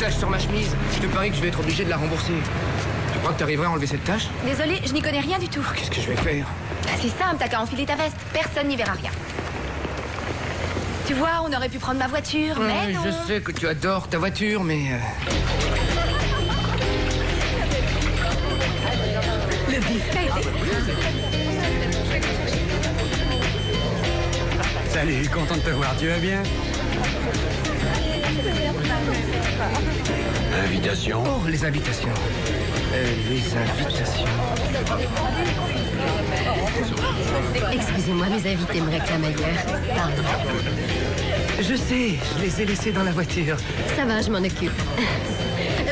tache sur ma chemise. Je te parie que je vais être obligé de la rembourser. Tu crois que t'arriverais à enlever cette tache? Désolée, je n'y connais rien du tout. Qu'est-ce que je vais faire? C'est simple, t'as qu'à enfiler ta veste. Personne n'y verra rien. Tu vois, on aurait pu prendre ma voiture, mais non. Je sais que tu adores ta voiture, mais... Le buffet. Salut, content de te voir, tu vas bien? Invitation. Oh, les invitations. Les invitations. Excusez-moi, mes invités me réclament ailleurs. Pardon. Je sais, je les ai laissés dans la voiture. Ça va, je m'en occupe.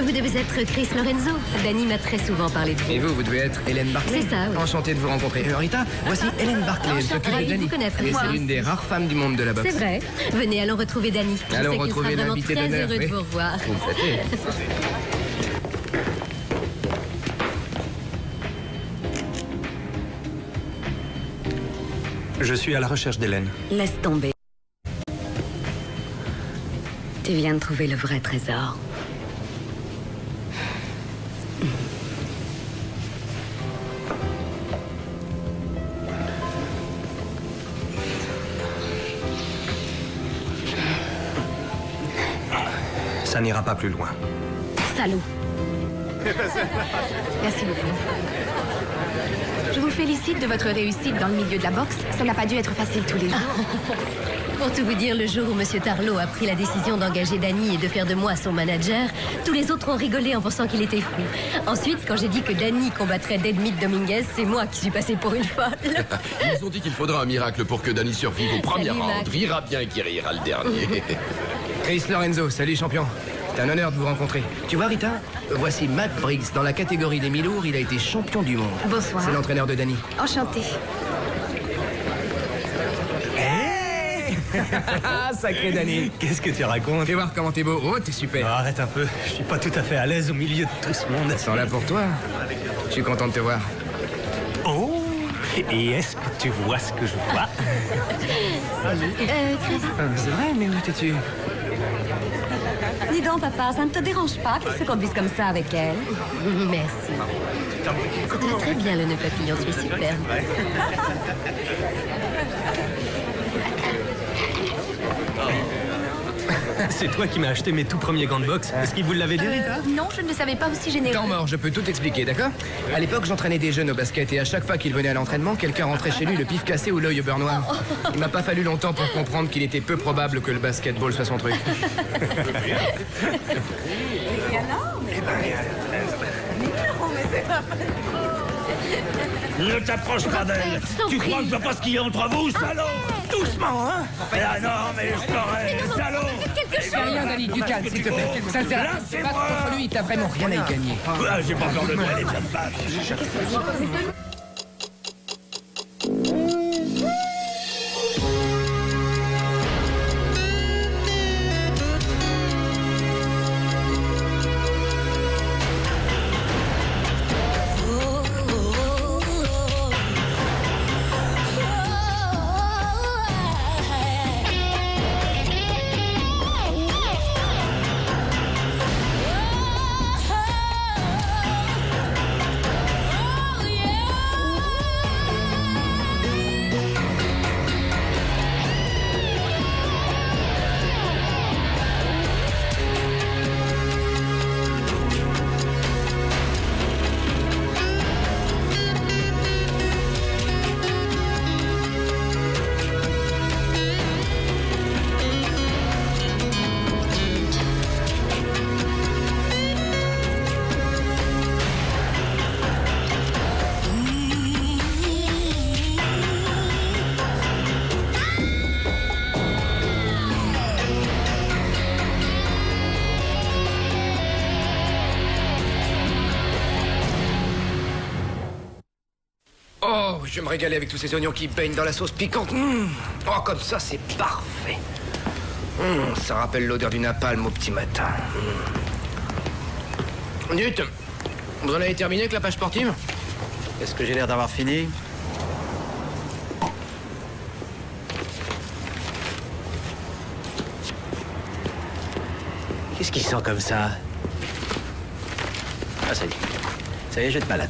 Vous devez être Chris Lorenzo. Danny m'a très souvent parlé de vous. Et vous devez être Hélène Barclay. C'est ça, oui. Enchanté de vous rencontrer. Rita, voici Hélène Barclay. Elle s'occupe de Ravi de Danny. vous connaître. Et Moi c'est l'une des rares femmes du monde de la boxe. C'est vrai. Venez, allons retrouver Danny. Je Allons sais qu'il retrouver sera vraiment l'invité très d'honneur. heureux Oui. de vous revoir. Vous me flattez. Je suis à la recherche d'Hélène. Laisse tomber. Tu viens de trouver le vrai trésor. Ça n'ira pas plus loin. Salaud. Merci beaucoup. Je vous félicite de votre réussite dans le milieu de la boxe. Ça n'a pas dû être facile tous les jours. Pour tout vous dire, le jour où M. Tarlot a pris la décision d'engager Danny et de faire de moi son manager, tous les autres ont rigolé en pensant qu'il était fou. Ensuite, quand j'ai dit que Danny combattrait Deadmeat Dominguez, c'est moi qui suis passée pour une folle. Ils ont dit qu'il faudra un miracle pour que Danny survive au premier Salut, round. Mac. Rira bien qui rira le dernier. Chris Lorenzo, salut champion. C'est un honneur de vous rencontrer. Tu vois Rita, voici Matt Briggs. Dans la catégorie des mi-lourds, il a été champion du monde. Bonsoir. C'est l'entraîneur de Danny. Enchantée. Sacré Danny. Qu'est-ce que tu racontes? Fais voir comment t'es beau. Oh, t'es super. Arrête un peu, je suis pas tout à fait à l'aise au milieu de tout ce monde. Ils sont là pour toi. Je suis content de te voir. Oh! Et est-ce que tu vois ce que je vois? Chris, C'est vrai, mais où t'es-tu? dis donc, papa, ça ne te dérange pas qu'il se conduise comme ça avec elle? Merci. C'était très bien, le nœud papillon, tu es superbe. C'est toi qui m'as acheté mes tout premiers gants de boxe. Est-ce qu'il vous l'avait dit, Rita? Non, je ne le savais pas aussi généreux. Temps mort, je peux tout expliquer, d'accord? À l'époque, j'entraînais des jeunes au basket et à chaque fois qu'ils venaient à l'entraînement, quelqu'un rentrait chez lui le pif cassé ou l'œil au beurre noir. Il m'a pas fallu longtemps pour comprendre qu'il était peu probable que le basketball soit son truc. Ne t'approche pas d'elle. Tu crois que je vois pas ce qu'il y a entre vous, salaud? Doucement, hein? Ah non, mais je t'aurais, salaud! Fais rien, Danny, du calme, s'il te plaît. Ça ne sert à rien. C'est pas contre lui, t'as vraiment rien à y gagner. Ah, j'ai pas peur de toi, les jeunes femmes. Oh, je vais me régaler avec tous ces oignons qui baignent dans la sauce piquante. Oh, comme ça, c'est parfait. Ça rappelle l'odeur du napalm au petit matin. Dites, vous en avez terminé avec la page sportive? Est-ce que j'ai l'air d'avoir fini? Qu'est-ce qui sent comme ça? Ah, ça y est. Ça y est, je vais être malade.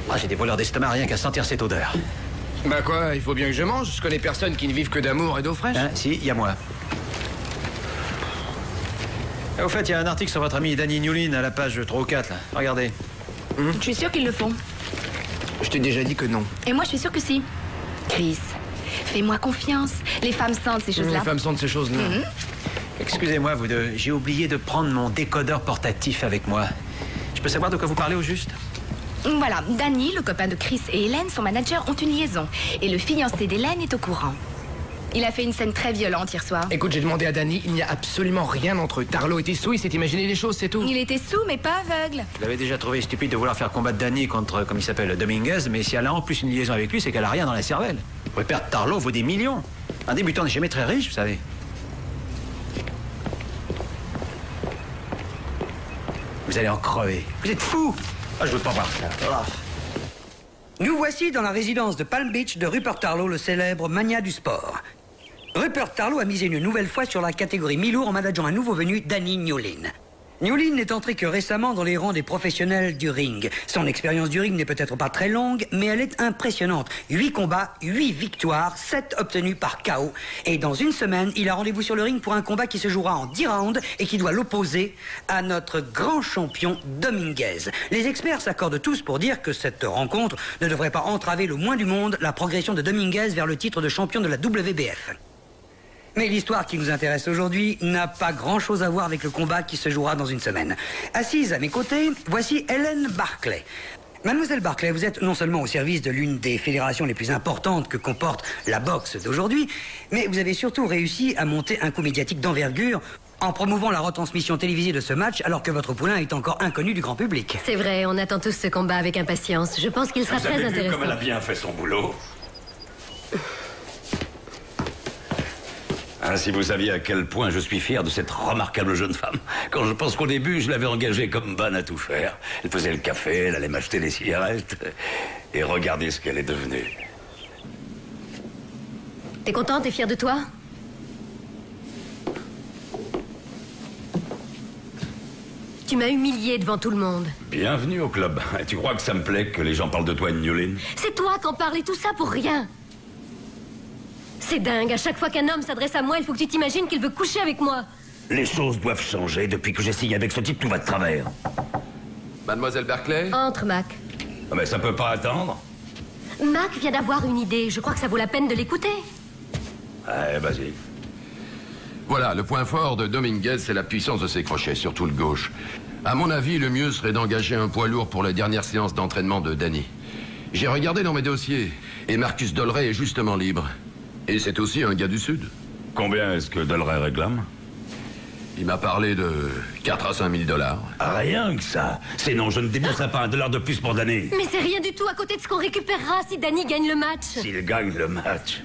Ah, j'ai des brûleurs d'estomac rien qu'à sentir cette odeur. Bah quoi, il faut bien que je mange. Je connais personne qui ne vive que d'amour et d'eau fraîche. Hein, si, il y a moi. Et au fait, il y a un article sur votre ami Danny Newlin à la page 3 ou 4, là. Regardez. Je suis sûre qu'ils le font. Je t'ai déjà dit que non. Et moi, je suis sûre que si. Chris, fais-moi confiance. Les femmes sentent ces choses-là. Les femmes sentent ces choses-là. Excusez-moi, vous deux. J'ai oublié de prendre mon décodeur portatif avec moi. Je peux savoir de quoi vous parlez au juste? Voilà, Danny, le copain de Chris et Hélène, son manager, ont une liaison. Et le fiancé d'Hélène est au courant. Il a fait une scène très violente hier soir. Écoute, j'ai demandé à Danny, il n'y a absolument rien entre eux. Tarlo était sous, il s'est imaginé des choses, c'est tout. Il était sous, mais pas aveugle. Je l'avais déjà trouvé stupide de vouloir faire combattre Danny contre, comme il s'appelle, Dominguez, mais si elle a en plus une liaison avec lui, c'est qu'elle a rien dans la cervelle. Rupert Tarlo vaut des millions. Un débutant n'est jamais très riche, vous savez. Vous allez en crever. Vous êtes fous. Ah, je veux pas voir ça. Ah. Nous voici dans la résidence de Palm Beach de Rupert Tarlo, le célèbre magnat du sport. Rupert Tarlo a misé une nouvelle fois sur la catégorie mi-lourd en manageant un nouveau venu, Danny Newlin. Newlin n'est entré que récemment dans les rangs des professionnels du ring. Son expérience du ring n'est peut-être pas très longue, mais elle est impressionnante. 8 combats, 8 victoires, 7 obtenus par KO. Et dans une semaine, il a rendez-vous sur le ring pour un combat qui se jouera en 10 rounds et qui doit l'opposer à notre grand champion Dominguez. Les experts s'accordent tous pour dire que cette rencontre ne devrait pas entraver le moins du monde la progression de Dominguez vers le titre de champion de la WBF. Mais l'histoire qui nous intéresse aujourd'hui n'a pas grand-chose à voir avec le combat qui se jouera dans une semaine. Assise à mes côtés, voici Hélène Barclay. Mademoiselle Barclay, vous êtes non seulement au service de l'une des fédérations les plus importantes que comporte la boxe d'aujourd'hui, mais vous avez surtout réussi à monter un coup médiatique d'envergure en promouvant la retransmission télévisée de ce match alors que votre poulain est encore inconnu du grand public. C'est vrai, on attend tous ce combat avec impatience. Je pense qu'il sera très Vous avez vu intéressant. comme elle a bien fait son boulot? Hein, si vous saviez à quel point je suis fier de cette remarquable jeune femme. Quand je pense qu'au début, je l'avais engagée comme bonne à tout faire. Elle faisait le café, elle allait m'acheter des cigarettes. Et regardez ce qu'elle est devenue. T'es content? T'es fier de toi? Tu m'as humilié devant tout le monde. Bienvenue au club. Tu crois que ça me plaît que les gens parlent de toi, Newlin? C'est toi qui en parles et tout ça pour rien. C'est dingue, à chaque fois qu'un homme s'adresse à moi, il faut que tu t'imagines qu'il veut coucher avec moi. Les choses doivent changer. Depuis que j'ai signé avec ce type, tout va de travers. Mademoiselle Barclay? Entre, Mac. Ah, mais ça peut pas attendre. Mac vient d'avoir une idée. Je crois que ça vaut la peine de l'écouter. Ouais, vas-y. Voilà, le point fort de Dominguez, c'est la puissance de ses crochets, surtout le gauche. À mon avis, le mieux serait d'engager un poids lourd pour la dernière séance d'entraînement de Danny. J'ai regardé dans mes dossiers, et Marcus Dolray est justement libre. Et c'est aussi un gars du Sud. Combien est-ce que Dolray réclame? Il m'a parlé de 4 à 5 000 $. Rien que ça. Sinon, je ne débourserai pas $1 de plus pour Danny. Mais c'est rien du tout à côté de ce qu'on récupérera si Danny gagne le match. S'il gagne le match.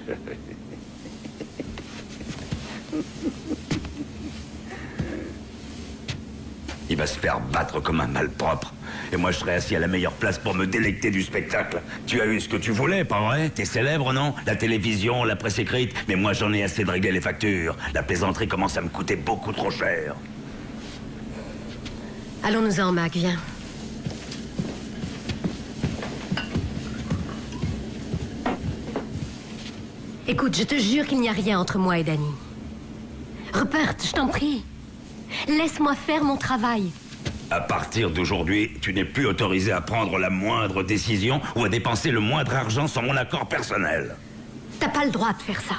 Il va se faire battre comme un malpropre. Et moi, je serai assis à la meilleure place pour me délecter du spectacle. Tu as eu ce que tu voulais, pas vrai? T'es célèbre, non? La télévision, la presse écrite. Mais moi, j'en ai assez de régler les factures. La plaisanterie commence à me coûter beaucoup trop cher. Allons-nous-en, Mac, viens. Écoute, je te jure qu'il n'y a rien entre moi et Danny. Rupert, je t'en prie. Laisse-moi faire mon travail. À partir d'aujourd'hui, tu n'es plus autorisé à prendre la moindre décision ou à dépenser le moindre argent sans mon accord personnel. T'as pas le droit de faire ça.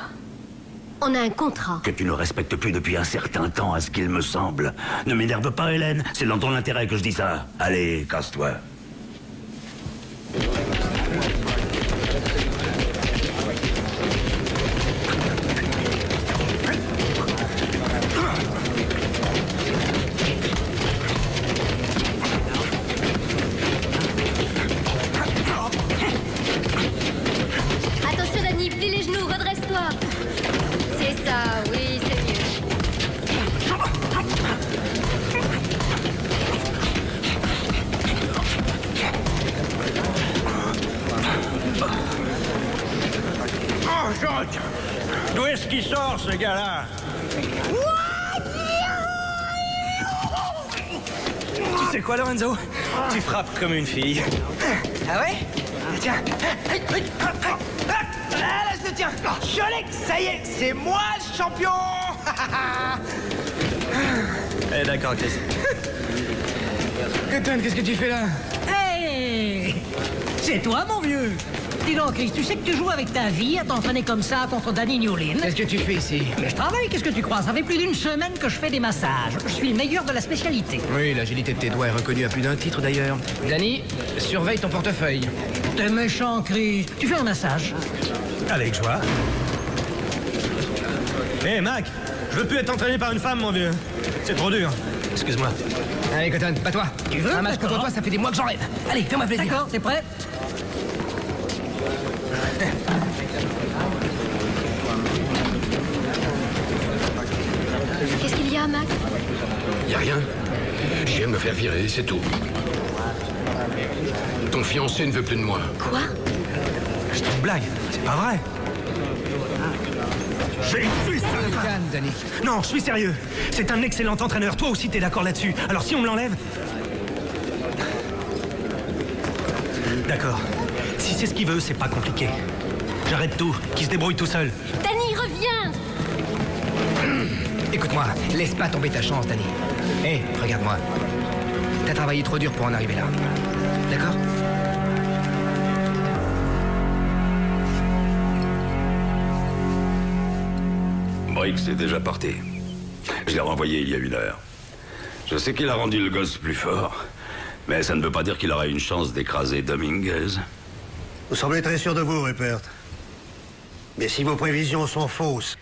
On a un contrat. Que tu ne respectes plus depuis un certain temps, à ce qu'il me semble. Ne m'énerve pas, Hélène. C'est dans ton intérêt que je dis ça. Allez, casse-toi. Attention, Danny, plie les genoux, redresse-toi. C'est ça, oui, c'est mieux. Oh, George! D'où est-ce qu'il sort, ce gars-là? Tu sais quoi, Lorenzo? Tu frappes comme une fille. Ah ouais? Tiens. Là, je te tiens. Cholex, ça y est, c'est moi le champion. Eh, d'accord, Chris. Cotton, qu'est-ce que tu fais là? Hey! C'est toi, mon vieux! Dis donc, Chris, tu sais que tu joues avec ta vie à t'entraîner comme ça contre Danny Newlin? Qu'est-ce que tu fais ici? Mais je travaille, qu'est-ce que tu crois? Ça fait plus d'une semaine que je fais des massages. Je suis le meilleur de la spécialité. Oui, l'agilité de tes doigts est reconnue à plus d'un titre d'ailleurs. Danny, surveille ton portefeuille. T'es méchant, Chris. Tu fais un massage? Avec joie. Hé, Mac, je veux plus être entraîné par une femme, mon vieux. C'est trop dur. Excuse-moi. Allez, Cotton, pas toi. Tu veux? Un match contre toi, ça fait des mois que j'en rêve. Allez, fais-moi plaisir. D'accord, t'es prêt? Qu'est-ce qu'il y a, Mac? Y a rien. Je viens de me faire virer, c'est tout. Ton fiancé ne veut plus de moi. Quoi? C'est une blague. C'est pas vrai. Je suis sérieux. Calme, Danny. Non, je suis sérieux. C'est un excellent entraîneur. Toi aussi, t'es d'accord là-dessus. Alors si on me l'enlève... D'accord. Si c'est ce qu'il veut, c'est pas compliqué. J'arrête tout. Qu'il se débrouille tout seul. Danny, reviens! Écoute-moi, laisse pas tomber ta chance, Danny. Hé, regarde-moi. T'as travaillé trop dur pour en arriver là. D'accord? Briggs est déjà parti. Je l'ai renvoyé il y a 1 heure. Je sais qu'il a rendu le gosse plus fort, mais ça ne veut pas dire qu'il aura une chance d'écraser Dominguez. Vous semblez très sûr de vous, Rupert. Mais si vos prévisions sont fausses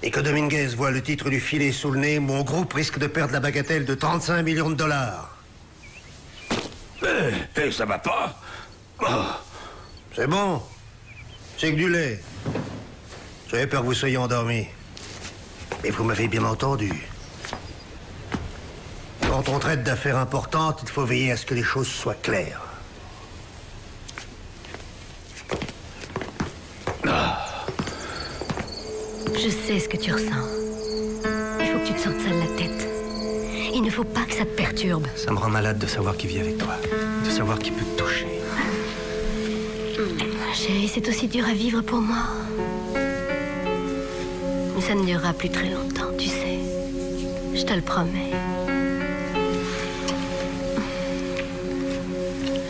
et que Dominguez voit le titre du filet sous le nez, mon groupe risque de perdre la bagatelle de 35 millions de dollars. Ça va pas? Oh. C'est bon. C'est que du lait. J'avais peur que vous soyez endormi. Mais vous m'avez bien entendu. Quand on traite d'affaires importantes, il faut veiller à ce que les choses soient claires. Je sais ce que tu ressens. Il faut que tu te sortes ça de la tête. Il ne faut pas que ça te perturbe. Ça me rend malade de savoir qui vit avec toi. De savoir qui peut te toucher. Chérie, c'est aussi dur à vivre pour moi. Mais ça ne durera plus très longtemps, tu sais. Je te le promets.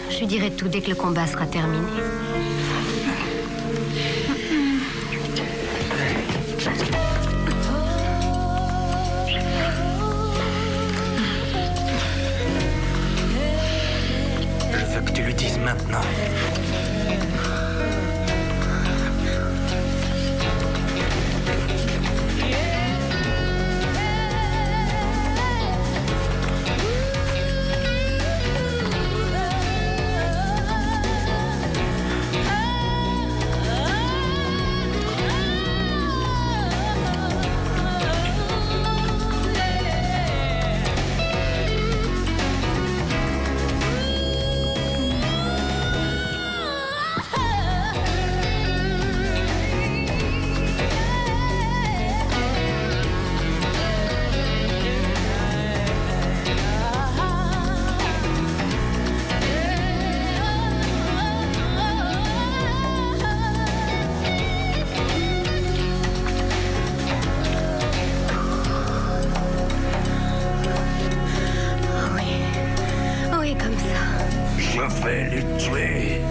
Je lui dirai tout dès que le combat sera terminé. Je veux que tu lui dises maintenant. Je vais les tuer.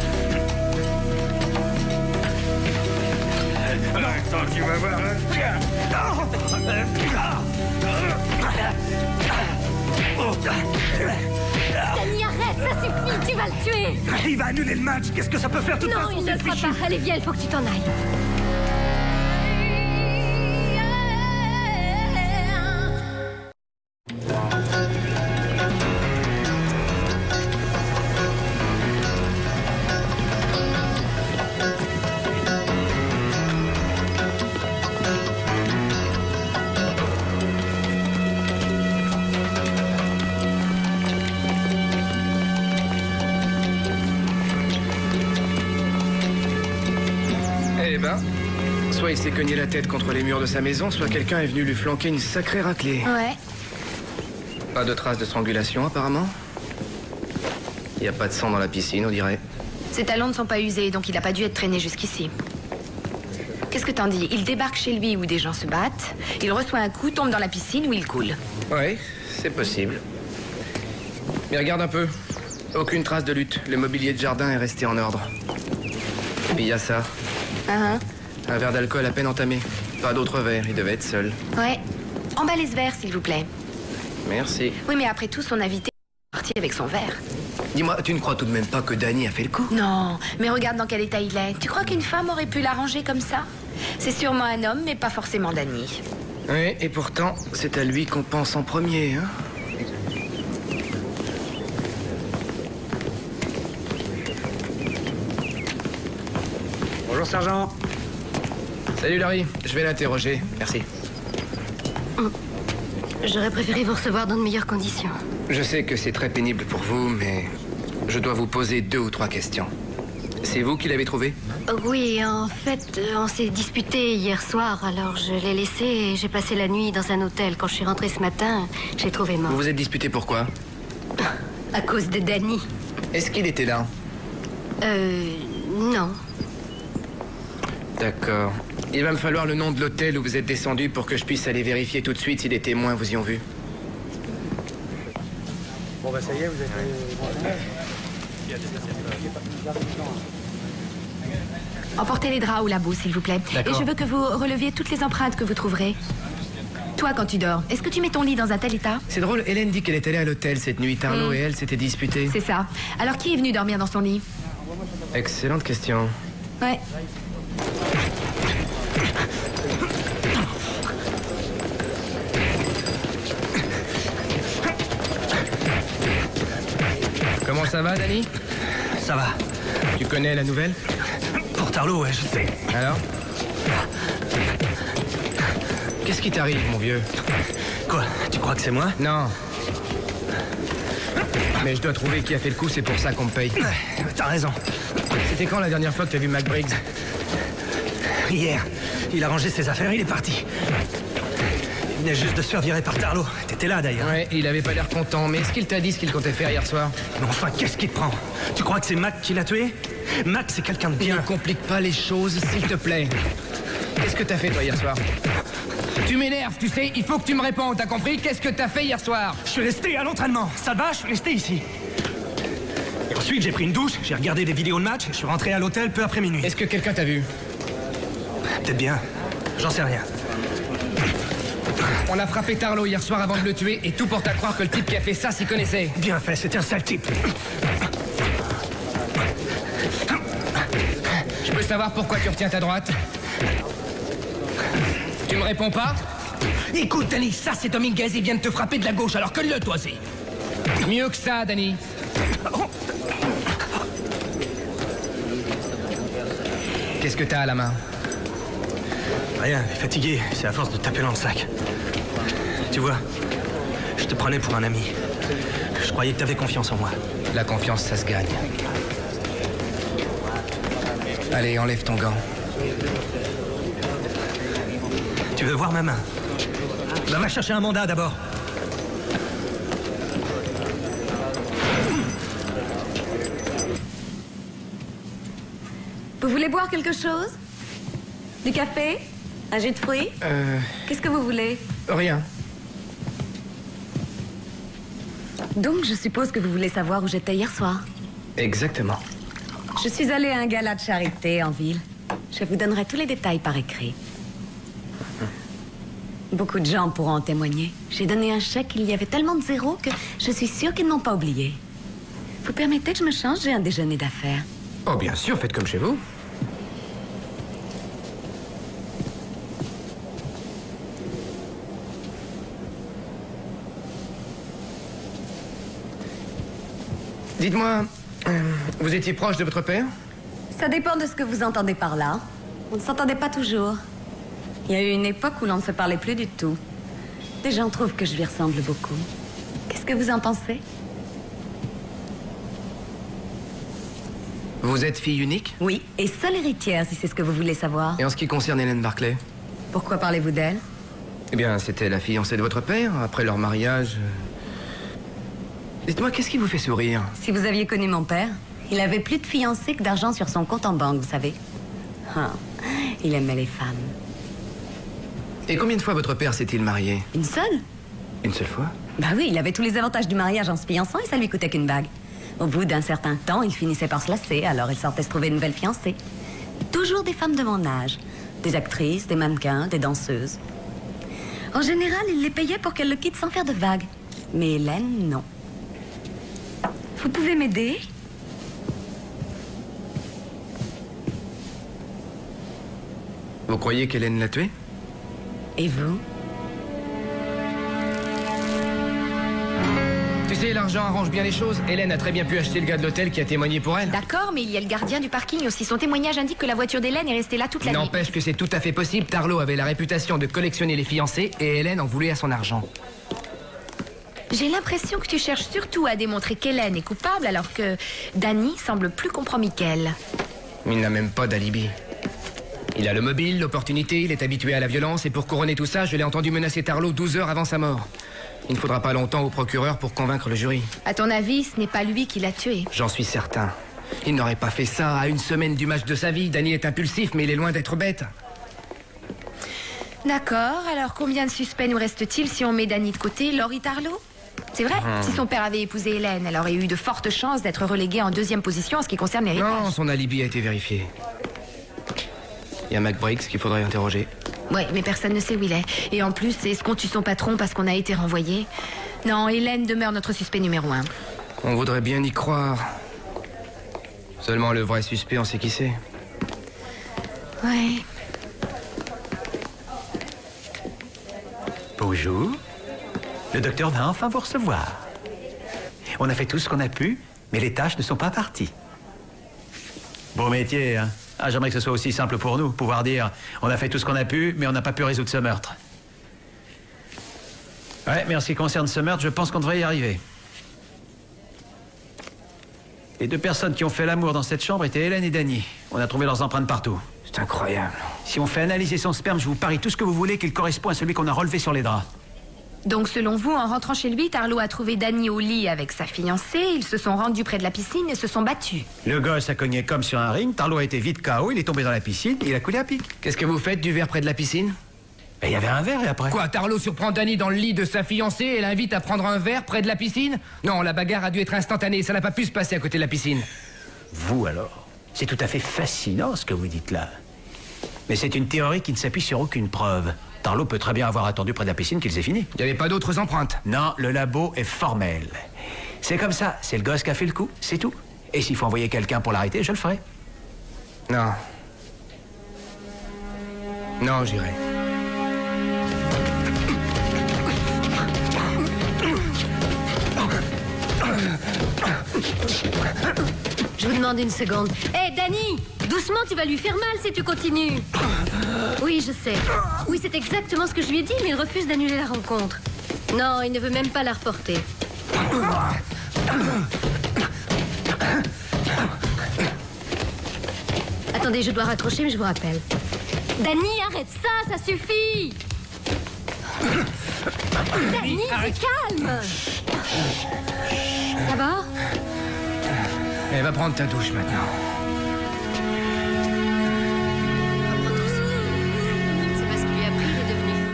Attends, tu vas voir. Danny, arrête, ça suffit, tu vas le tuer. Il va annuler le match. Qu'est-ce que ça peut faire? Non, il ne le fera pas. Allez, viens, il faut que tu t'en ailles. Soit il s'est cogné la tête contre les murs de sa maison, soit quelqu'un est venu lui flanquer une sacrée raclée. Ouais. Pas de traces de strangulation, apparemment. Il n'y a pas de sang dans la piscine, on dirait. Ses talons ne sont pas usés, donc il n'a pas dû être traîné jusqu'ici. Qu'est-ce que t'en dis? Il débarque chez lui où des gens se battent, il reçoit un coup, tombe dans la piscine où il coule. Oui, c'est possible. Mais regarde un peu. Aucune trace de lutte. Le mobilier de jardin est resté en ordre. Et puis il y a ça. Un verre d'alcool à peine entamé. Pas d'autre verre, il devait être seul. Ouais. Emballez ce verre, s'il vous plaît. Merci. Oui, mais après tout, son invité est parti avec son verre. Dis-moi, tu ne crois tout de même pas que Danny a fait le coup? Non, mais regarde dans quel état il est. Tu crois qu'une femme aurait pu l'arranger comme ça? C'est sûrement un homme, mais pas forcément Danny. Oui, et pourtant, c'est à lui qu'on pense en premier, hein? Bonjour, sergent. Salut, Larry. Je vais l'interroger. Merci. J'aurais préféré vous recevoir dans de meilleures conditions. Je sais que c'est très pénible pour vous, mais je dois vous poser 2 ou 3 questions. C'est vous qui l'avez trouvé? Oui, en fait, on s'est disputé hier soir, alors je l'ai laissé et j'ai passé la nuit dans un hôtel. Quand je suis rentrée ce matin, j'ai trouvé mort. Vous vous êtes disputé pourquoi? À cause de Danny. Est-ce qu'il était là? Non. D'accord. Il va me falloir le nom de l'hôtel où vous êtes descendu pour que je puisse aller vérifier tout de suite si des témoins vous y ont vu. Bon, bah ça y est, vous êtes... Emportez les draps ou la boue, s'il vous plaît. Et je veux que vous releviez toutes les empreintes que vous trouverez. Toi, quand tu dors, est-ce que tu mets ton lit dans un tel état? C'est drôle, Hélène dit qu'elle est allée à l'hôtel cette nuit. Tarlo et elle s'étaient disputés. C'est ça. Alors, qui est venu dormir dans son lit? Excellente question. Ouais. Comment ça va, Danny? Ça va. Tu connais la nouvelle? Pour Tarlo, ouais, je sais. Alors? Qu'est-ce qui t'arrive, mon vieux? Quoi? Tu crois que c'est moi? Non. Mais je dois trouver qui a fait le coup, c'est pour ça qu'on me paye. Ouais, t'as raison. C'était quand la dernière fois que t'as vu Mac Briggs? Hier. Il a rangé ses affaires, il est parti. Il venait juste de se faire virer par Tarlo. T'étais là, d'ailleurs. Ouais, il avait pas l'air content. Mais est-ce qu'il t'a dit ce qu'il comptait faire hier soir? Mais enfin, qu'est-ce qui te prend? Tu crois que c'est Mac qui l'a tué? Mac, c'est quelqu'un de bien. Ne complique pas les choses, s'il te plaît. Qu'est-ce que t'as fait, toi, hier soir? Tu m'énerves, tu sais, il faut que tu me répondes, t'as compris? Qu'est-ce que t'as fait hier soir? Je suis resté à l'entraînement. Ça te va? Je suis resté ici. Et ensuite, j'ai pris une douche, j'ai regardé des vidéos de match, je suis rentré à l'hôtel peu après minuit. Est-ce que quelqu'un t'a vu? Peut-être bien. J'en sais rien. On a frappé Tarlo hier soir avant de le tuer, et tout porte à croire que le type qui a fait ça s'y connaissait. Bien fait, c'était un sale type. Je peux savoir pourquoi tu retiens ta droite? Tu me réponds pas? Écoute, Danny, ça c'est Dominguez, il vient de te frapper de la gauche, alors colle-le, toi aussi. Mieux que ça, Danny. Qu'est-ce que t'as à la main? Rien, fatigué, c'est à force de taper dans le sac. Tu vois, je te prenais pour un ami. Je croyais que t'avais confiance en moi. La confiance, ça se gagne. Allez, enlève ton gant. Tu veux voir ma main? Ben, va chercher un mandat d'abord. Vous voulez boire quelque chose? Du café? Un jus de fruits? Qu'est-ce que vous voulez? Rien. Donc, je suppose que vous voulez savoir où j'étais hier soir. Exactement. Je suis allée à un gala de charité en ville. Je vous donnerai tous les détails par écrit. Beaucoup de gens pourront en témoigner. J'ai donné un chèque, il y avait tellement de zéros que je suis sûre qu'ils n'ont pas oublié. Vous permettez que je me change? J'ai un déjeuner d'affaires. Oh, bien sûr, faites comme chez vous. Dites-moi, vous étiez proche de votre père? Ça dépend de ce que vous entendez par là. On ne s'entendait pas toujours. Il y a eu une époque où l'on ne se parlait plus du tout. Des gens trouvent que je lui ressemble beaucoup. Qu'est-ce que vous en pensez? Vous êtes fille unique? Oui, et seule héritière, si c'est ce que vous voulez savoir. Et en ce qui concerne Hélène Barclay? Pourquoi parlez-vous d'elle? Eh bien, c'était la fiancée de votre père. Après leur mariage, Dites-moi, qu'est-ce qui vous fait sourire? Si vous aviez connu mon père, il avait plus de fiancés que d'argent sur son compte en banque, vous savez. Ah, il aimait les femmes. Et combien de fois votre père s'est-il marié? Une seule? Une seule fois? Bah oui, il avait tous les avantages du mariage en se fiançant et ça lui coûtait qu'une bague. Au bout d'un certain temps, il finissait par se lasser, alors il sortait se trouver une nouvelle fiancée. Toujours des femmes de mon âge. Des actrices, des mannequins, des danseuses. En général, il les payait pour qu'elles le quittent sans faire de vagues. Mais Hélène, non. Vous pouvez m'aider? Vous croyez qu'Hélène l'a tué? Et vous? Tu sais, l'argent arrange bien les choses. Hélène a très bien pu acheter le gars de l'hôtel qui a témoigné pour elle. D'accord, mais il y a le gardien du parking aussi. Son témoignage indique que la voiture d'Hélène est restée là toute la nuit. N'empêche que c'est tout à fait possible. Tarlo avait la réputation de collectionner les fiancés et Hélène en voulait à son argent. J'ai l'impression que tu cherches surtout à démontrer qu'Hélène est coupable alors que Danny semble plus compromis qu'elle. Il n'a même pas d'alibi. Il a le mobile, l'opportunité, il est habitué à la violence et pour couronner tout ça, je l'ai entendu menacer Tarlo 12 heures avant sa mort. Il ne faudra pas longtemps au procureur pour convaincre le jury. À ton avis, ce n'est pas lui qui l'a tué? J'en suis certain. Il n'aurait pas fait ça à une semaine du match de sa vie. Danny est impulsif, mais il est loin d'être bête. D'accord, alors combien de suspects nous reste-t-il si on met Danny de côté? Laurie Tarlo? C'est vrai, si son père avait épousé Hélène, elle aurait eu de fortes chances d'être reléguée en deuxième position en ce qui concerne l'héritage. Non, son alibi a été vérifié. Il y a McBriggs qu'il faudrait interroger. Ouais, mais personne ne sait où il est. Et en plus, est-ce qu'on tue son patron parce qu'on a été renvoyé? Non, Hélène demeure notre suspect numéro 1. On voudrait bien y croire. Seulement le vrai suspect, on sait qui c'est. Ouais. Bonjour. Le docteur va enfin vous recevoir. On a fait tout ce qu'on a pu, mais les tâches ne sont pas parties. Beau métier, hein? Ah, j'aimerais que ce soit aussi simple pour nous, pouvoir dire on a fait tout ce qu'on a pu, mais on n'a pas pu résoudre ce meurtre. Ouais, mais en ce qui concerne ce meurtre, je pense qu'on devrait y arriver. Les deux personnes qui ont fait l'amour dans cette chambre étaient Hélène et Danny. On a trouvé leurs empreintes partout. C'est incroyable. Si on fait analyser son sperme, je vous parie tout ce que vous voulez qu'il correspond à celui qu'on a relevé sur les draps. Donc, selon vous, en rentrant chez lui, Tarlo a trouvé Danny au lit avec sa fiancée, ils se sont rendus près de la piscine et se sont battus. Le gosse a cogné comme sur un ring, Tarlo a été vite KO, il est tombé dans la piscine et il a coulé à pic. Qu'est-ce que vous faites du verre près de la piscine? Ben, il y avait un verre et après... Quoi, Tarlo surprend Danny dans le lit de sa fiancée et l'invite à prendre un verre près de la piscine? Non, la bagarre a dû être instantanée, ça n'a pas pu se passer à côté de la piscine. Vous alors? C'est tout à fait fascinant ce que vous dites là. Mais c'est une théorie qui ne s'appuie sur aucune preuve. Tarlo peut très bien avoir attendu près de la piscine qu'ils aient fini. Il n'y avait pas d'autres empreintes? Non, le labo est formel. C'est comme ça, c'est le gosse qui a fait le coup, c'est tout. Et s'il faut envoyer quelqu'un pour l'arrêter, je le ferai. Non. Non, j'irai. Je vous demande une seconde. Hé, Danny! Doucement, tu vas lui faire mal si tu continues. Oui, je sais. Oui, c'est exactement ce que je lui ai dit, mais il refuse d'annuler la rencontre. Non, il ne veut même pas la reporter. Attendez, je dois raccrocher, mais je vous rappelle. Danny, arrête ça, ça suffit! Danny, t'es calme! Ça va? Elle va prendre ta douche maintenant. C'est parce qu'il lui a pris, il est devenu fou.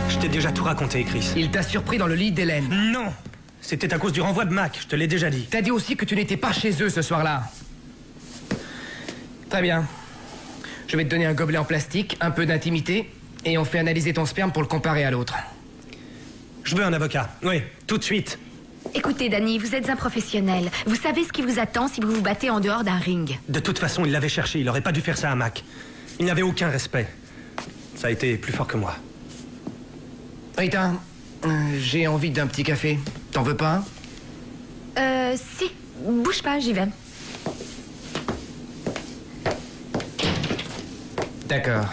Je t'ai déjà tout raconté, Chris. Il t'a surpris dans le lit d'Hélène. Non! C'était à cause du renvoi de Mac, je te l'ai déjà dit. T'as dit aussi que tu n'étais pas chez eux ce soir-là. Très bien. Je vais te donner un gobelet en plastique, un peu d'intimité, et on fait analyser ton sperme pour le comparer à l'autre. Je veux un avocat. Oui, tout de suite. Écoutez, Danny, vous êtes un professionnel. Vous savez ce qui vous attend si vous vous battez en dehors d'un ring. De toute façon, il l'avait cherché, il aurait pas dû faire ça à Mac. Il n'avait aucun respect. Ça a été plus fort que moi. Rita, j'ai envie d'un petit café. T'en veux pas un? Si. Bouge pas, j'y vais. D'accord.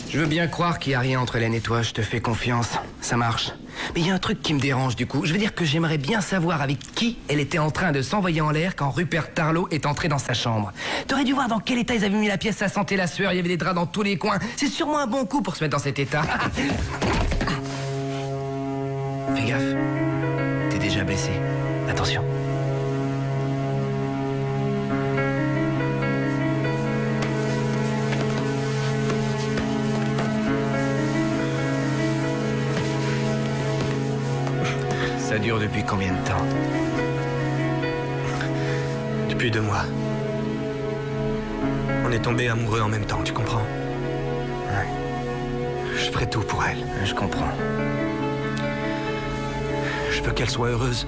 Je veux bien croire qu'il n'y a rien entre Hélène et toi, je te fais confiance. Ça marche. Mais il y a un truc qui me dérange du coup. Je veux dire que j'aimerais bien savoir avec qui elle était en train de s'envoyer en l'air quand Rupert Tarlow est entré dans sa chambre. T'aurais dû voir dans quel état ils avaient mis la pièce, ça sentait la sueur, il y avait des draps dans tous les coins. C'est sûrement un bon coup pour se mettre dans cet état. Fais gaffe. T'es déjà blessé. Attention. Ça dure depuis combien de temps? Depuis 2 mois. On est tombés amoureux en même temps, tu comprends? Ouais. Je ferai tout pour elle. Je comprends. Je veux qu'elle soit heureuse.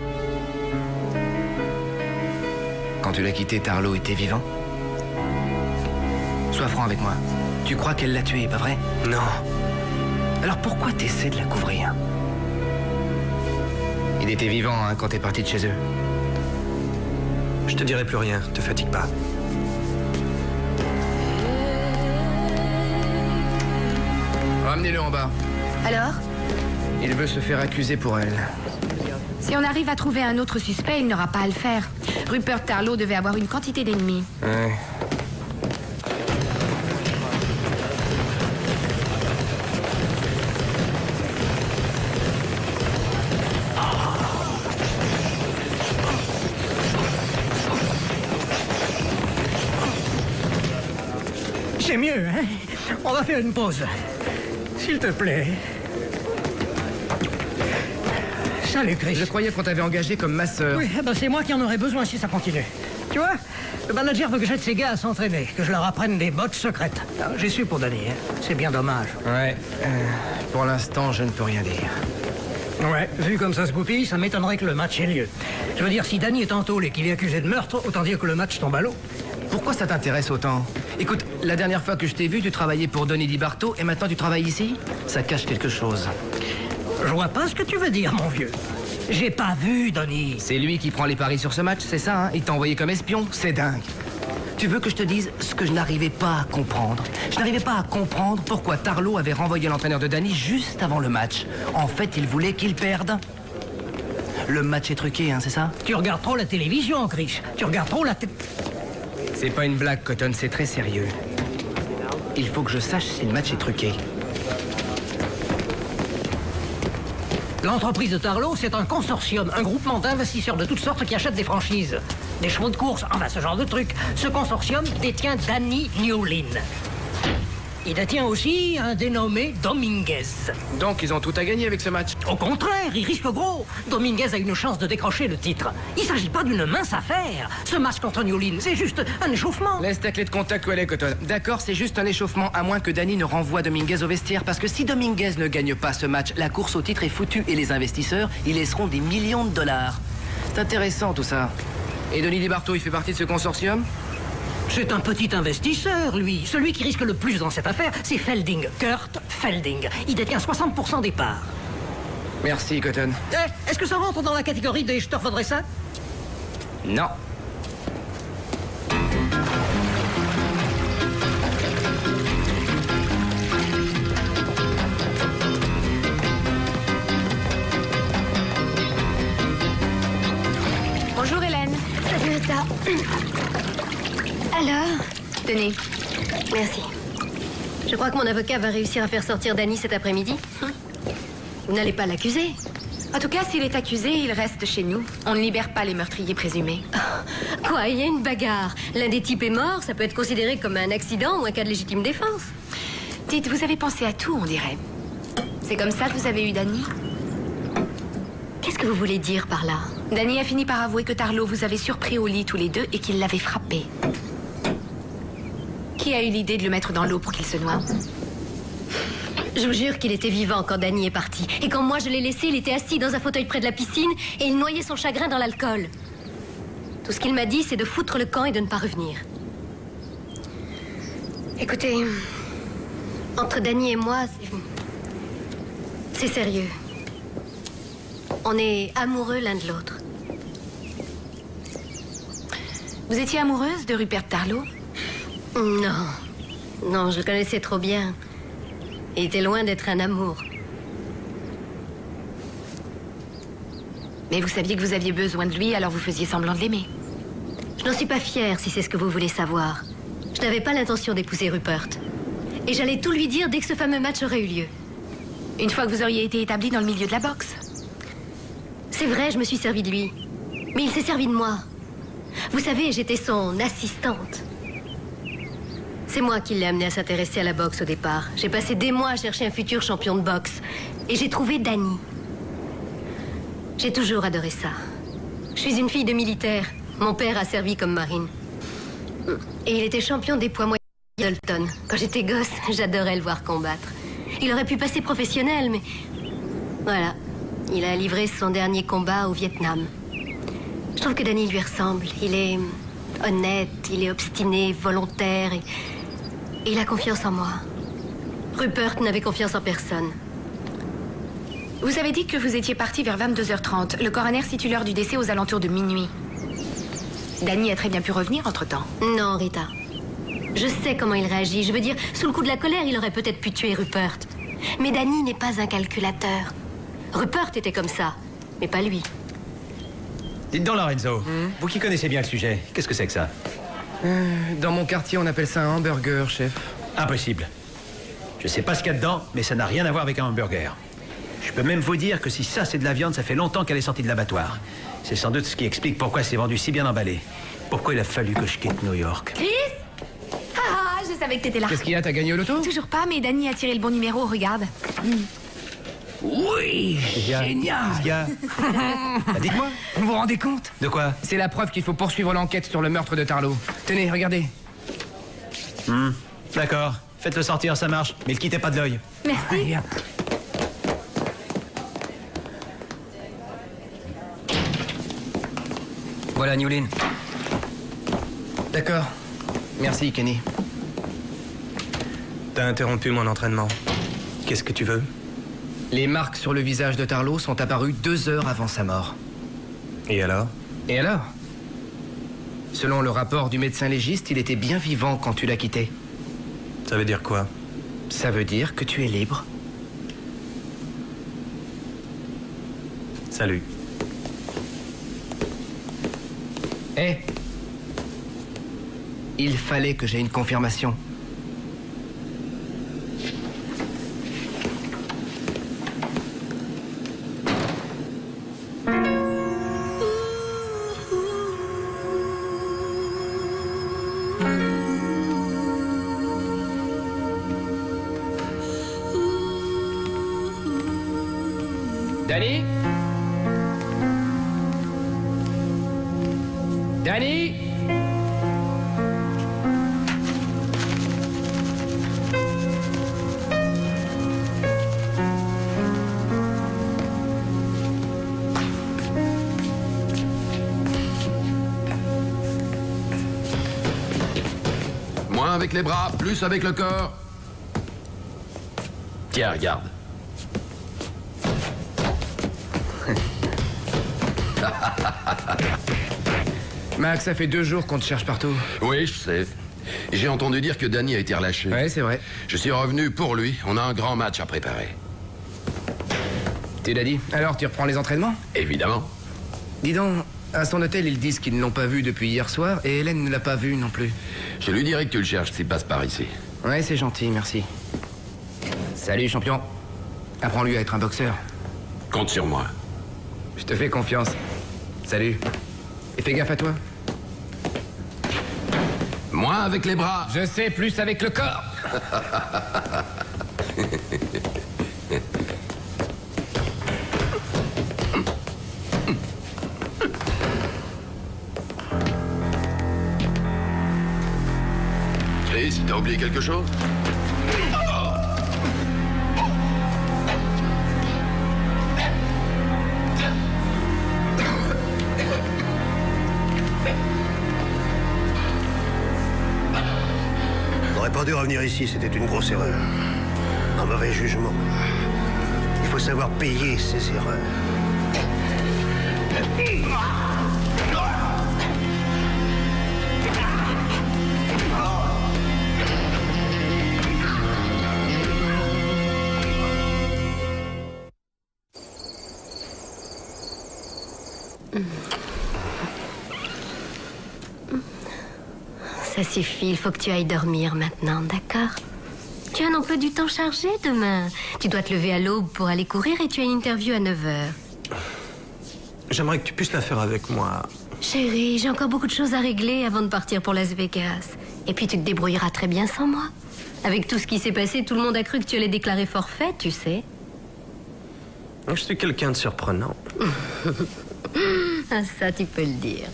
Quand tu l'as quitté, Tarlow était vivant? Sois franc avec moi. Tu crois qu'elle l'a tué, pas vrai? Non. Alors pourquoi t'essaies de la couvrir? Il était vivant hein, quand t'es parti de chez eux. Je te dirai plus rien, te fatigue pas. Ramenez-le en bas. Alors? Il veut se faire accuser pour elle. Si on arrive à trouver un autre suspect, il n'aura pas à le faire. Rupert Tarlow devait avoir une quantité d'ennemis. Ouais. C'est mieux, hein? On va faire une pause. S'il te plaît. Salut, Chris. Je croyais qu'on t'avait engagé comme masseur. Oui, ben c'est moi qui en aurais besoin si ça continue. Tu vois, le manager veut que j'aide ces gars à s'entraîner, que je leur apprenne des bottes secrètes. Alors, j'ai su pour Danny, hein. C'est bien dommage. Ouais. Pour l'instant, je ne peux rien dire. Ouais, vu comme ça se goupille, ça m'étonnerait que le match ait lieu. Je veux dire, si Danny est en tôle et qu'il est accusé de meurtre, autant dire que le match tombe à l'eau. Pourquoi ça t'intéresse autant? Écoute, la dernière fois que je t'ai vu, tu travaillais pour Donny DiBarto et maintenant tu travailles ici? Ça cache quelque chose. Je vois pas ce que tu veux dire, mon vieux. J'ai pas vu, Donny. C'est lui qui prend les paris sur ce match, c'est ça, hein? Il t'a envoyé comme espion? C'est dingue. Tu veux que je te dise ce que je n'arrivais pas à comprendre? Je n'arrivais pas à comprendre pourquoi Tarlow avait renvoyé l'entraîneur de Danny juste avant le match. En fait, il voulait qu'il perde. Le match est truqué, hein, c'est ça? Tu regardes trop la télévision, Chris. Tu regardes trop la C'est pas une blague, Cotton, c'est très sérieux. Il faut que je sache si le match est truqué. L'entreprise de Tarlow, c'est un consortium, un groupement d'investisseurs de toutes sortes qui achètent des franchises, des chevaux de course, enfin ce genre de truc. Ce consortium détient Danny Newlin. Il détient aussi un dénommé Dominguez. Donc ils ont tout à gagner avec ce match? Au contraire, il risque gros. Dominguez a une chance de décrocher le titre. Il s'agit pas d'une mince affaire. Ce match contre Newlin, c'est juste un échauffement. Laisse ta clé de contact où elle est, Cotton. D'accord, c'est juste un échauffement, à moins que Danny ne renvoie Dominguez au vestiaire. Parce que si Dominguez ne gagne pas ce match, la course au titre est foutue et les investisseurs, ils laisseront des millions de dollars. C'est intéressant tout ça. Et Donny DiBarto, il fait partie de ce consortium? C'est un petit investisseur, lui. Celui qui risque le plus dans cette affaire, c'est Felding. Kurt Felding. Il détient 60% des parts. Merci, Cotton. Est-ce que ça rentre dans la catégorie des je te refaudrais ça? Non. Bonjour, Hélène. Salut, Etta. Alors? Tenez. Merci. Je crois que mon avocat va réussir à faire sortir Danny cet après-midi. Vous n'allez pas l'accuser? En tout cas, s'il est accusé, il reste chez nous. On ne libère pas les meurtriers présumés. Quoi, il y a une bagarre? L'un des types est mort, ça peut être considéré comme un accident ou un cas de légitime défense. Dites, vous avez pensé à tout, on dirait. C'est comme ça que vous avez eu Danny? Qu'est-ce que vous voulez dire par là? Danny a fini par avouer que Tarlow vous avait surpris au lit tous les deux et qu'il l'avait frappé. Qui a eu l'idée de le mettre dans l'eau pour qu'il se noie? Je vous jure qu'il était vivant quand Danny est parti. Et quand moi je l'ai laissé, il était assis dans un fauteuil près de la piscine et il noyait son chagrin dans l'alcool. Tout ce qu'il m'a dit, c'est de foutre le camp et de ne pas revenir. Écoutez, entre Danny et moi, c'est sérieux. On est amoureux l'un de l'autre. Vous étiez amoureuse de Rupert Tarlow? Non. Non, je le connaissais trop bien. Il était loin d'être un amour. Mais vous saviez que vous aviez besoin de lui, alors vous faisiez semblant de l'aimer. Je n'en suis pas fière, si c'est ce que vous voulez savoir. Je n'avais pas l'intention d'épouser Rupert. Et j'allais tout lui dire dès que ce fameux match aurait eu lieu. Une fois que vous auriez été établi dans le milieu de la boxe. C'est vrai, je me suis servi de lui. Mais il s'est servi de moi. Vous savez, j'étais son assistante. C'est moi qui l'ai amené à s'intéresser à la boxe au départ. J'ai passé des mois à chercher un futur champion de boxe. Et j'ai trouvé Danny. J'ai toujours adoré ça. Je suis une fille de militaire. Mon père a servi comme marine. Et il était champion des poids moyens de Dalton. Quand j'étais gosse, j'adorais le voir combattre. Il aurait pu passer professionnel, mais... Voilà. Il a livré son dernier combat au Vietnam. Je trouve que Danny lui ressemble. Il est honnête, il est obstiné, volontaire et il a confiance en moi. Rupert n'avait confiance en personne. Vous avez dit que vous étiez parti vers 22h30. Le coroner situe l'heure du décès aux alentours de minuit. Danny a très bien pu revenir entre-temps. Non, Rita. Je sais comment il réagit. Je veux dire, sous le coup de la colère, il aurait peut-être pu tuer Rupert. Mais Danny n'est pas un calculateur. Rupert était comme ça, mais pas lui. Dites donc, Lorenzo, vous qui connaissez bien le sujet, qu'est-ce que c'est que ça? Dans mon quartier, on appelle ça un hamburger, chef. Impossible. Je sais pas ce qu'il y a dedans, mais ça n'a rien à voir avec un hamburger. Je peux même vous dire que si ça c'est de la viande, ça fait longtemps qu'elle est sortie de l'abattoir. C'est sans doute ce qui explique pourquoi c'est vendu si bien emballé. Pourquoi il a fallu que je quitte New York. Chris? Ah, je savais que t'étais là. Qu'est-ce qu'il y a, t'as gagné au loto? Toujours pas, mais Danny a tiré le bon numéro, regarde. Oui, génial. Dites-moi. Vous vous rendez compte? De quoi? C'est la preuve qu'il faut poursuivre l'enquête sur le meurtre de Tarlo. Tenez, regardez. D'accord. Faites-le sortir, ça marche. Mais le quittez pas de l'œil. Merci. Voilà, Newlin. D'accord. Merci, Kenny. T'as interrompu mon entraînement. Qu'est-ce que tu veux? Les marques sur le visage de Tarlo sont apparues 2 heures avant sa mort. Et alors? Et alors? Selon le rapport du médecin légiste, il était bien vivant quand tu l'as quitté. Ça veut dire quoi? Ça veut dire que tu es libre. Salut. Hé! Il fallait que j'aie une confirmation. Danny? Danny? Moins avec les bras, plus avec le corps. Tiens, regarde. Max, ça fait 2 jours qu'on te cherche partout. Oui, je sais. J'ai entendu dire que Danny a été relâché. Ouais, c'est vrai. Je suis revenu pour lui. On a un grand match à préparer. Tu l'as dit. Alors, tu reprends les entraînements? Évidemment. Dis donc, à son hôtel, ils disent qu'ils ne l'ont pas vu depuis hier soir et Hélène ne l'a pas vu non plus. Je lui dirai que tu le cherches s'il passe par ici. Ouais, c'est gentil, merci. Salut, champion. Apprends-lui à être un boxeur. Compte sur moi. Je te fais confiance. Salut. Et fais gaffe à toi. Moins avec les bras. Je sais, plus avec le corps. Chris, t'as oublié quelque chose? On n'aurait pas dû revenir ici, c'était une grosse erreur. Un mauvais jugement. Il faut savoir payer ses erreurs. Ça suffit, il faut que tu ailles dormir maintenant, d'accord? Tu as un emploi du temps chargé demain. Tu dois te lever à l'aube pour aller courir et tu as une interview à 9h. J'aimerais que tu puisses la faire avec moi. Chérie, j'ai encore beaucoup de choses à régler avant de partir pour Las Vegas. Et puis tu te débrouilleras très bien sans moi. Avec tout ce qui s'est passé, tout le monde a cru que tu allais déclarer forfait, tu sais. Je suis quelqu'un de surprenant. Ah, ça, tu peux le dire.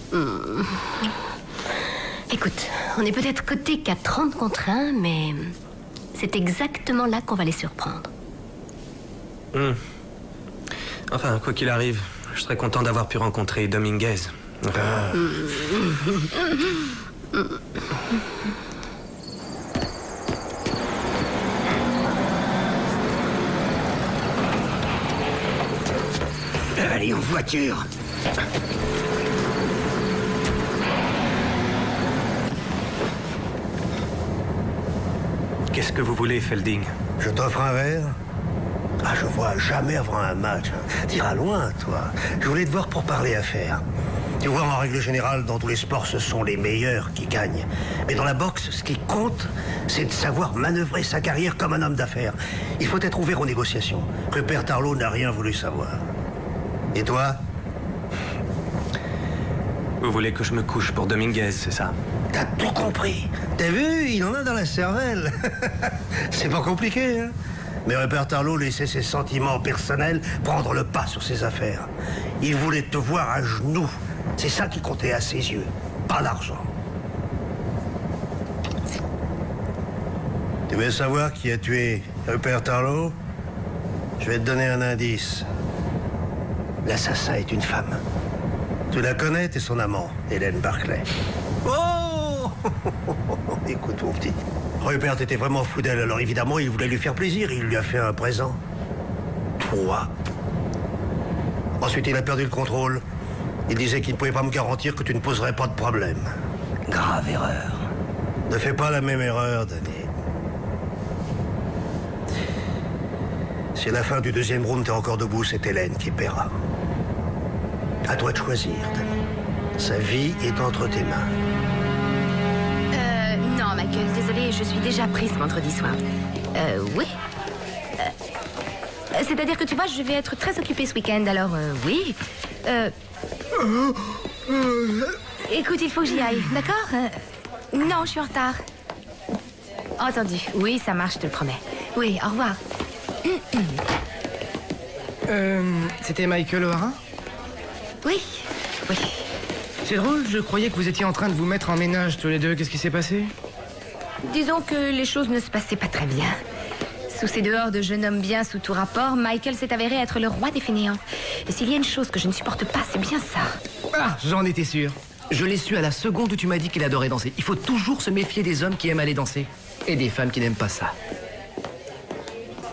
Écoute, on est peut-être coté qu'à 30 contre 1, mais c'est exactement là qu'on va les surprendre. Enfin, quoi qu'il arrive, je serais content d'avoir pu rencontrer Dominguez. Allez, en voiture. Qu'est-ce que vous voulez, Felding? Je t'offre un verre. Ah, je vois jamais avant un match. T'iras loin, toi. Je voulais te voir pour parler affaires. Tu vois, en règle générale, dans tous les sports, ce sont les meilleurs qui gagnent. Mais dans la boxe, ce qui compte, c'est de savoir manœuvrer sa carrière comme un homme d'affaires. Il faut être ouvert aux négociations. Rupert Tarlow n'a rien voulu savoir. Et toi? Vous voulez que je me couche pour Dominguez, c'est ça? T'as tout compris. T'as vu? Il en a dans la cervelle. C'est pas compliqué, hein? Mais Rupert Tarlow laissait ses sentiments personnels prendre le pas sur ses affaires. Il voulait te voir à genoux. C'est ça qui comptait à ses yeux, pas l'argent. Tu veux savoir qui a tué Rupert Tarlow? Je vais te donner un indice. L'assassin est une femme. Tu la connais, t'es son amant, Hélène Barclay. Oh! Écoute, mon petit. Rupert était vraiment fou d'elle, alors évidemment, il voulait lui faire plaisir. Il lui a fait un présent. Toi. Ensuite, il a perdu le contrôle. Il disait qu'il ne pouvait pas me garantir que tu ne poserais pas de problème. Grave erreur. Ne fais pas la même erreur, Danny. Si à la fin du deuxième round, t'es encore debout, c'est Hélène qui paiera. À toi de choisir, Danny. Sa vie est entre tes mains. Non, Michael, désolée, je suis déjà prise vendredi soir. Oui. C'est-à-dire que tu vois, je vais être très occupée ce week-end, alors oui. Écoute, il faut que j'y aille, d'accord? Non, je suis en retard. Entendu. Oui, ça marche, je te le promets. Oui, au revoir. C'était Michael O'Hara? Oui, oui. C'est drôle, je croyais que vous étiez en train de vous mettre en ménage tous les deux. Qu'est-ce qui s'est passé? Disons que les choses ne se passaient pas très bien. Sous ces dehors de jeune homme bien sous tout rapport, Michael s'est avéré être le roi des fainéants. Et s'il y a une chose que je ne supporte pas, c'est bien ça. Ah, j'en étais sûr. Je l'ai su à la seconde où tu m'as dit qu'il adorait danser. Il faut toujours se méfier des hommes qui aiment aller danser. Et des femmes qui n'aiment pas ça.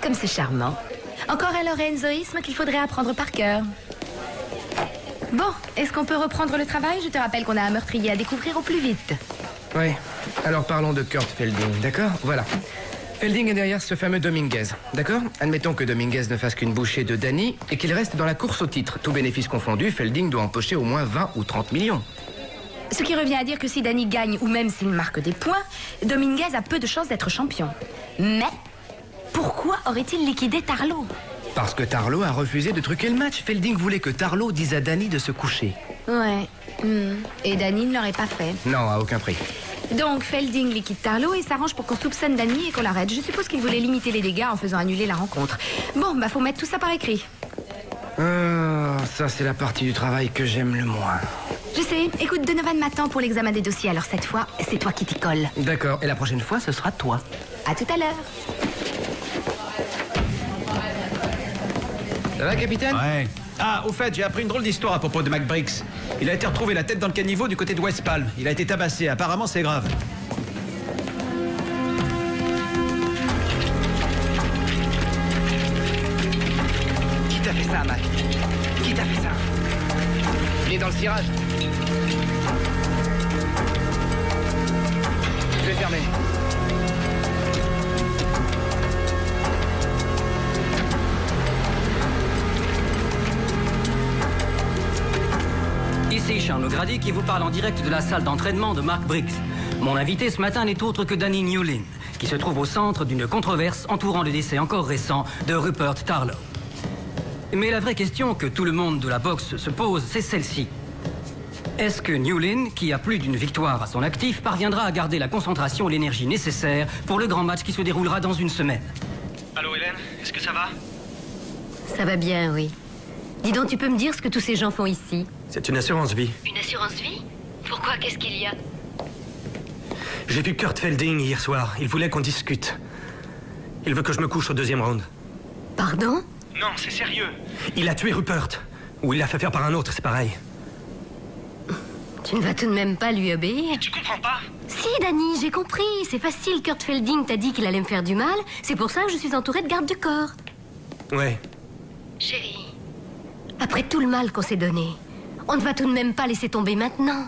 Comme c'est charmant. Encore un lorenzoïsme qu'il faudrait apprendre par cœur. Bon, est-ce qu'on peut reprendre le travail? Je te rappelle qu'on a un meurtrier à découvrir au plus vite. Oui. Alors parlons de Kurt Felding, d'accord? Voilà. Felding est derrière ce fameux Dominguez, d'accord? Admettons que Dominguez ne fasse qu'une bouchée de Danny et qu'il reste dans la course au titre. Tout bénéfice confondu, Felding doit empocher au moins 20 ou 30 millions. Ce qui revient à dire que si Danny gagne ou même s'il marque des points, Dominguez a peu de chances d'être champion. Mais pourquoi aurait-il liquidé Tarlow? Parce que Tarlow a refusé de truquer le match. Felding voulait que Tarlow dise à Danny de se coucher. Ouais. Et Danny ne l'aurait pas fait. Non, à aucun prix. Donc Felding liquide Tarlow et s'arrange pour qu'on soupçonne Danny et qu'on l'arrête. Je suppose qu'il voulait limiter les dégâts en faisant annuler la rencontre. Bon, bah faut mettre tout ça par écrit. Ça c'est la partie du travail que j'aime le moins. Je sais. Écoute, Donovan m'attend pour l'examen des dossiers, alors cette fois, c'est toi qui t'y colle. D'accord, et la prochaine fois, ce sera toi. À tout à l'heure. Ça va, capitaine? Ouais. Ah, au fait, j'ai appris une drôle d'histoire à propos de McBriggs. Il a été retrouvé la tête dans le caniveau du côté de West Palm. Il a été tabassé. Apparemment, c'est grave. Qui t'a fait ça, Mac? Qui t'a fait ça? Il est dans le cirage. Je vais fermer. Ici Charles O'Grady qui vous parle en direct de la salle d'entraînement de Mark Briggs. Mon invité ce matin n'est autre que Danny Newlin, qui se trouve au centre d'une controverse entourant le décès encore récent de Rupert Tarlow. Mais la vraie question que tout le monde de la boxe se pose, c'est celle-ci. Est-ce que Newlin, qui a plus d'une victoire à son actif, parviendra à garder la concentration et l'énergie nécessaires pour le grand match qui se déroulera dans une semaine? Allô Hélène, est-ce que ça va? Ça va bien, oui. Dis donc, tu peux me dire ce que tous ces gens font ici? C'est une assurance vie. Une assurance vie? Pourquoi? Qu'est-ce qu'il y a? J'ai vu Kurt Felding hier soir. Il voulait qu'on discute. Il veut que je me couche au 2e round. Pardon? Non, c'est sérieux. Il a tué Rupert. Ou il l'a fait faire par un autre, c'est pareil. Tu ne vas tout de même pas lui obéir? Tu comprends pas? Si, Danny, j'ai compris. C'est facile. Kurt Felding t'a dit qu'il allait me faire du mal. C'est pour ça que je suis entourée de gardes du corps. Ouais. Chérie, après tout le mal qu'on s'est donné, on ne va tout de même pas laisser tomber maintenant.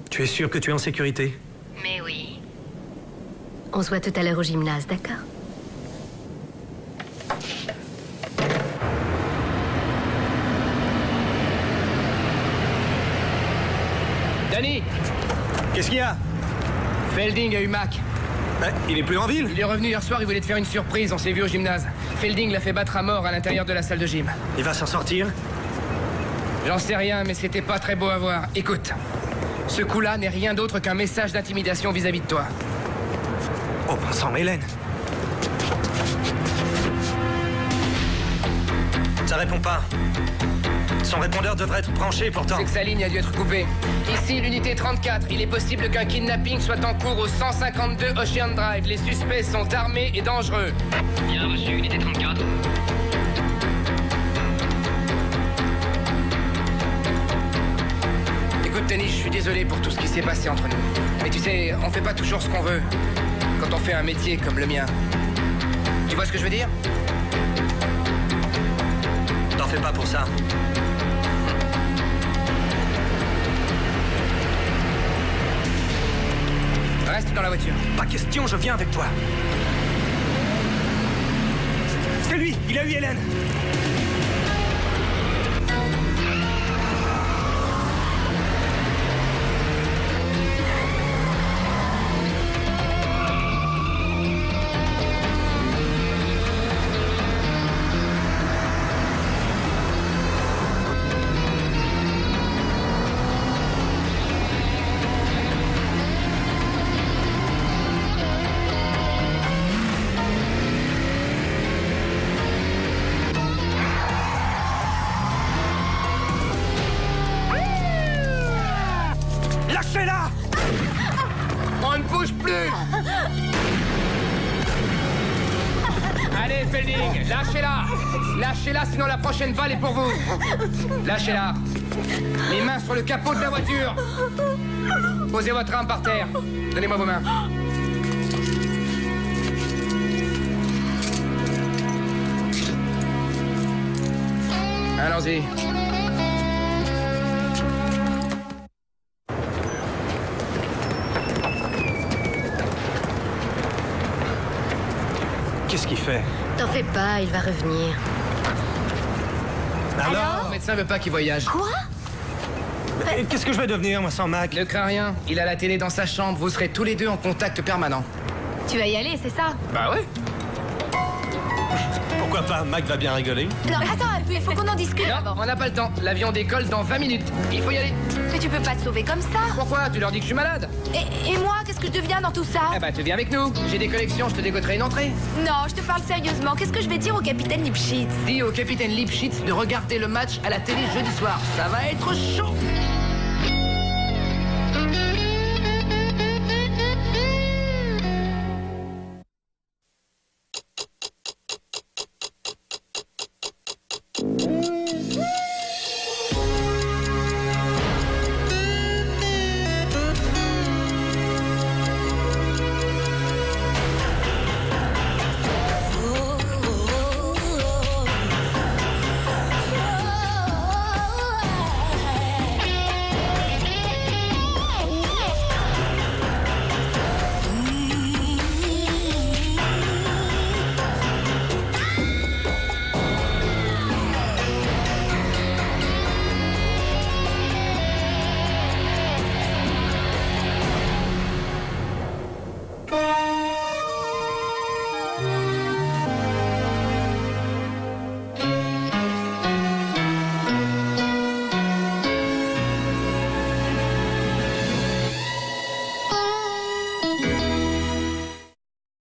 Tu es sûr que tu es en sécurité? Mais oui. On se voit tout à l'heure au gymnase, d'accord? Danny! Qu'est-ce qu'il y a? Felding a eu Mac. Il est plus en ville? Il est revenu hier soir, il voulait te faire une surprise, on s'est vu au gymnase. Felding l'a fait battre à mort à l'intérieur de la salle de gym. Il va s'en sortir? J'en sais rien, mais c'était pas très beau à voir. Écoute, ce coup-là n'est rien d'autre qu'un message d'intimidation vis-à-vis de toi. Oh, bon sang, Hélène! Ça répond pas. Son répondeur devrait être branché pourtant. C'est que sa ligne a dû être coupée. Ici, l'unité 34. Il est possible qu'un kidnapping soit en cours au 152 Ocean Drive. Les suspects sont armés et dangereux. Bien reçu, unité 34. Écoute, Denis, je suis désolé pour tout ce qui s'est passé entre nous. Mais tu sais, on fait pas toujours ce qu'on veut quand on fait un métier comme le mien. Tu vois ce que je veux dire? T'en fais pas pour ça. Reste dans la voiture. Pas question, je viens avec toi. C'est lui, il a eu Hélène. Lâchez-la! On ne bouge plus! Allez, Felding, lâchez-la! Lâchez-la, sinon la prochaine balle est pour vous! Lâchez-la! Les mains sur le capot de la voiture! Posez votre arme par terre. Donnez-moi vos mains. Allons-y. Qu'est-ce qu'il fait? T'en fais pas, il va revenir. Alors? Le médecin veut pas qu'il voyage. Quoi? Qu'est-ce que je vais devenir, moi, sans Mac? Ne crains rien. Il a la télé dans sa chambre. Vous serez tous les deux en contact permanent. Tu vas y aller, c'est ça? Bah ouais. Pourquoi pas? Mac va bien rigoler. Non, attends un peu, il faut qu'on en discute. Non, on n'a pas le temps. L'avion décolle dans 20 minutes. Il faut y aller. Mais tu peux pas te sauver comme ça. Pourquoi? Tu leur dis que je suis malade. Et moi, qu'est-ce que je deviens dans tout ça? Eh bah, tu viens avec nous. J'ai des collections, je te dégoterai une entrée. Non, je te parle sérieusement. Qu'est-ce que je vais dire au capitaine Lipschitz? Dis au capitaine Lipschitz de regarder le match à la télé jeudi soir. Ça va être chaud.